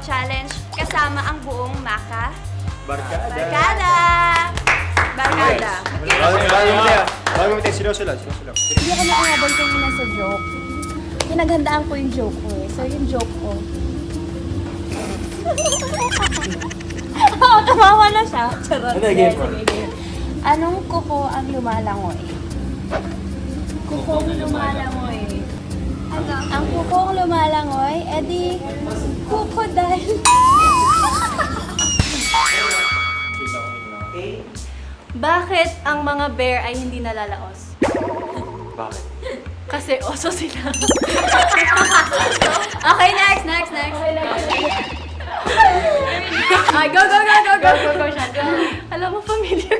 Challenge kasama ang buong Maka. Barkada. Barkada! Barkada. Bago mo tayo, seryoso lang. Hindi ako nakahabol kanina sa joke. Pinaghandaan ko yung joke ko eh. So yung joke ko. Oo, tumawa na siya. Charot. Ano, game mo? Sige. Anong kuko ang lumalangoy? Kukong lumalangoy. Ang kukong lumalangoy, edi crocodile. Bakit ang mga bear ay hindi nalalaos? Bakit? Kasi oso sila. Okay, next. Ay, go, siya. Go. Alam mo, pamilya